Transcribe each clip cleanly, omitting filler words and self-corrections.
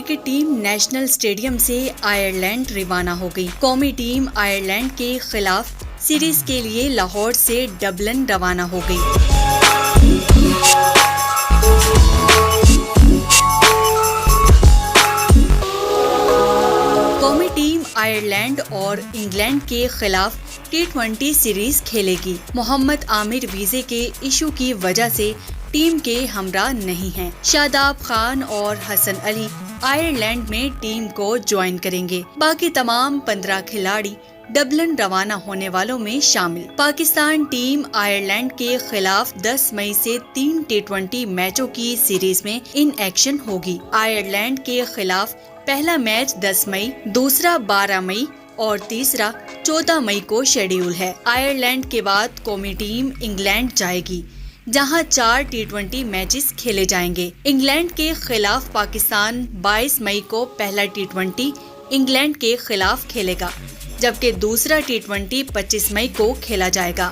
Cricket team national stadium سے Ireland روانہ ہو گئی۔ قومی ٹیم آئرلینڈ کے خلاف سیریز کے لیے لاہور سے ڈبلن روانہ ہو گئی۔ قومی ٹیم آئرلینڈ اور انگلینڈ کے خلاف T20 سیریز کھیلے گی۔ محمد عامر ویزے کے ایشو کی وجہ سے ٹیم کے ہمراہ نہیں ہیں۔ شاداب خان اور حسن علی آئرلینڈ میں ٹیم کو جوائن کریں گے۔ باقی تمام 15 کھلاڑی ڈبلن روانہ ہونے والوں میں شامل۔ پاکستان ٹیم آئرلینڈ کے خلاف 10 مئی سے 3 T20 میچوں کی سیریز میں ان ایکشن ہوگی۔ آئرلینڈ کے خلاف پہلا میچ 10 مئی، دوسرا 12 مئی اور تیسرا 14 مئی کو شیڈیول ہے۔ آئرلینڈ کے بعد قومی ٹیم انگلینڈ جائے گی، جہاں 4 T20 میچز کھیلے جائیں گے۔ انگلینڈ کے خلاف پاکستان 22 مئی کو پہلا T20 انگلینڈ کے خلاف کھیلے گا، جبکہ دوسرا T20 25 مئی کو کھیلا جائے گا،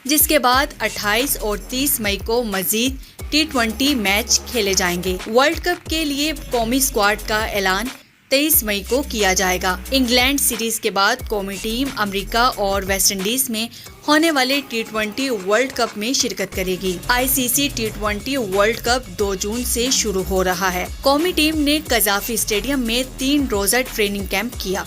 جس کے بعد 28 اور 30 مئی کو مزید T20 میچ کھیلے جائیں گے۔ ورلڈ کپ کے لیے قومی اسکواڈ کا اعلان 23 مئی کو کیا جائے گا۔ انگلینڈ سیریز کے بعد قومی ٹیم امریکہ اور ویسٹ انڈیز میں ہونے والے T20 ورلڈ کپ میں شرکت کرے گی۔ ICC T20 ورلڈ کپ 2 جون سے شروع ہو رہا ہے۔ قومی ٹیم نے قذافی اسٹیڈیم میں 3 روزہ ٹریننگ کیمپ کیا۔